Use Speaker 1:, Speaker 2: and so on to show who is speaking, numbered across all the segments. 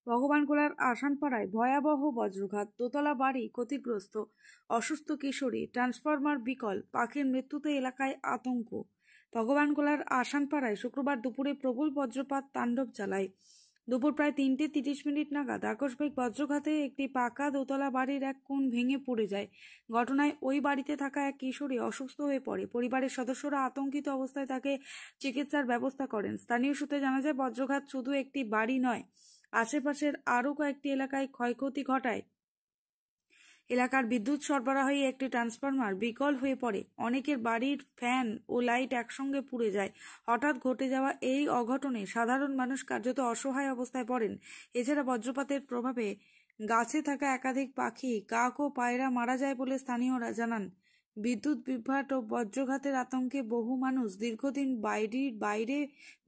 Speaker 1: ভগবানগোলার আসানপাড়ায় ভয়াবহ বজ্রঘাত, দোতলা বাড়ি ক্ষতিগ্রস্ত, অসুস্থ কিশোরী, ট্রান্সফরমার বিকল, পাখির মৃত্যুতে এলাকায় আতঙ্ক। ভগবানগোলার আসানপাড়ায় শুক্রবার দুপুরে প্রবল বজ্রপাত তাণ্ডব চালায়। দুপুর প্রায় 3:30 নাগাদ আকস্মিক বজ্রঘাতে একটি পাকা দোতলা বাড়ির এক কোণ ভেঙে পড়ে যায়। ঘটনায় ওই বাড়িতে থাকা এক কিশোরী অসুস্থ হয়ে পড়ে। পরিবারের সদস্যরা আতঙ্কিত অবস্থায় তাকে চিকিৎসার ব্যবস্থা করেন। স্থানীয় সূত্রে জানা যায়, বজ্রঘাত শুধু একটি বাড়ি নয়, আশেপাশের আরও কয়েকটি এলাকায় ক্ষয়ক্ষতি ঘটায়। এলাকার বিদ্যুৎ সরবরাহে একটি ট্রান্সফরমার বিকল হয়ে পড়ে। অনেকের বাড়ির ফ্যান ও লাইট একসঙ্গে পুড়ে যায়। হঠাৎ ঘটে যাওয়া এই অঘটনে সাধারণ মানুষ কার্যত অসহায় অবস্থায় পড়েন। এছাড়া বজ্রপাতের প্রভাবে গাছে থাকা একাধিক পাখি, কাক ও পায়রা মারা যায় বলে স্থানীয়রা জানান। বিদ্যুৎ বিভ্রাট ও বজ্রঘাতের আতঙ্কে বহু মানুষ দীর্ঘদিন বাইরে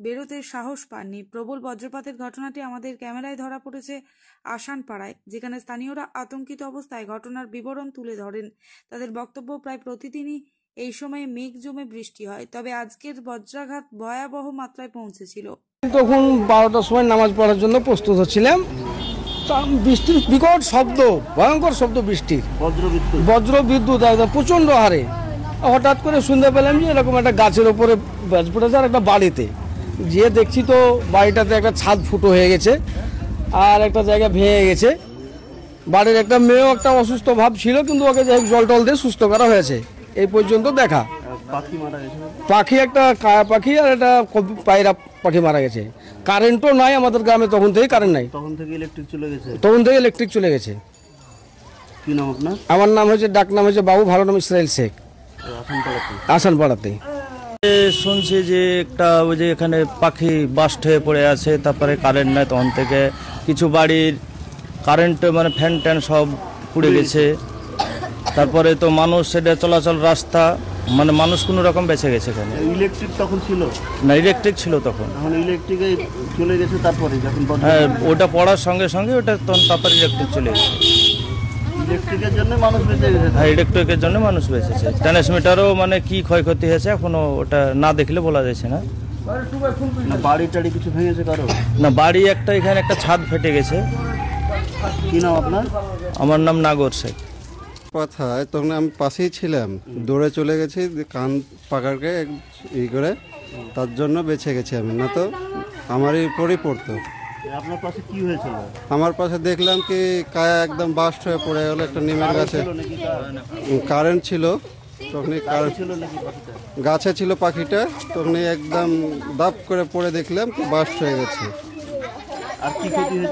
Speaker 1: বেরোতে সাহস পাননি। প্রবল বজ্রপাতের ঘটনাটি আমাদের ক্যামেরায় ধরা পড়েছে আসানপাড়ায়, যেখানে স্থানীয়রা আতঙ্কিত অবস্থায় ঘটনার বিবরণ তুলে ধরেন। তাদের বক্তব্য, প্রায় প্রতিদিনই এই সময়ে মেঘ জমে বৃষ্টি হয়, তবে আজকের বজ্রাঘাত ভয়াবহ মাত্রায় পৌঁছেছিল।
Speaker 2: তখন 12টার সময় নামাজ পড়ার জন্য প্রস্তুত হচ্ছিলাম। বৃষ্টির বিকট শব্দ, ভয়ঙ্কর শব্দ বৃষ্টির, বজ্র বিদ্যুৎ একদম প্রচণ্ড হারে। হঠাৎ করে শুনতে পেলাম যে এরকম একটা গাছের ওপরে বাজ পড়েছে আর একটা বাড়িতে। গিয়ে দেখছি তো বাড়িটাতে একটা ছাদ ফুটো হয়ে গেছে আর একটা জায়গা ভেঙে গেছে। বাড়ির একটা মেয়েও একটা অসুস্থ ভাব ছিল, কিন্তু ওকে জল টল দিয়ে সুস্থ করা হয়েছে। এই পর্যন্ত দেখা। পাখি একটা কায়া পাখি আর একটা পায়রা পাখি মারা গেছে। কারেন্টও নাই আমাদের গ্রামে, তখন থেকে কারেন্ট নাই।
Speaker 3: তখন থেকে ইলেকট্রিক
Speaker 2: চলে গেছে।
Speaker 3: কি নাম আপনার?
Speaker 2: আমার নাম হচ্ছে, ডাক নাম হচ্ছে বাবু, ভালো নাম ইসরাইল শেখ, আসানপাড়াতে।
Speaker 4: শুনছি যে একটা ওই যে এখানে পাখি বাস্ট হয়ে পড়ে আছে, তারপরে কারেন্ট নাই। তখন থেকে কিছু বাড়ির কারেন্ট মানে ফ্যান ট্যান সব পুড়ে গেছে। তারপরে তো মানুষ সেটা চলাচল রাস্তা, মানে মানুষ কোনো রকম বেঁচে গেছে। এখানে
Speaker 3: ইলেকট্রিক তখন ছিল
Speaker 4: না, ইলেকট্রিক ছিল তখন।
Speaker 3: এখন ইলেকট্রিকে চলে গেছে। তারপরে যখন
Speaker 4: হ্যাঁ, ওটা পড়ার সঙ্গে সঙ্গে ওটা তখন তারপরে ইলেকট্রিক চলে গেছে।
Speaker 3: ইলেকট্রিকের জন্য মানুষ বেঁচে গেছে।
Speaker 4: হ্যাঁ, ইলেকট্রিকের জন্য মানুষ বেঁচেছে। ট্রান্সমিটারও মানে কি ক্ষয়ক্ষতি হয়েছে এখনো ওটা না দেখলে বলা যাচ্ছে না।
Speaker 3: বাড়ি টাড়ি কিছু ভেঙেছে কারো?
Speaker 4: না, বাড়ি একটা, এখানে একটা ছাদ ফেটে গেছে।
Speaker 3: কি নাম আপনার?
Speaker 4: আমার নাম নাগর শেখ।
Speaker 5: কথায় তখন আমি পাশেই ছিলাম, দৌড়ে চলে গেছি, কান পাকারকে করে তার জন্য বেঁচে গেছি আমি, না তো আমারই উপরেই পড়তো।
Speaker 3: আপনার পাশে কি হয়েছিল?
Speaker 5: আমার পাশে দেখলাম কি কায়া একদম বাস্ট হয়ে পড়ে গেল একটা নিমের গাছে। কারেন্ট ছিল তখনই, গাছে ছিল পাখিটা, তখনই একদম দাপ করে পড়ে দেখলাম কি বাস্ট হয়ে গেছে।
Speaker 3: আর কি ক্ষতি হয়েছে?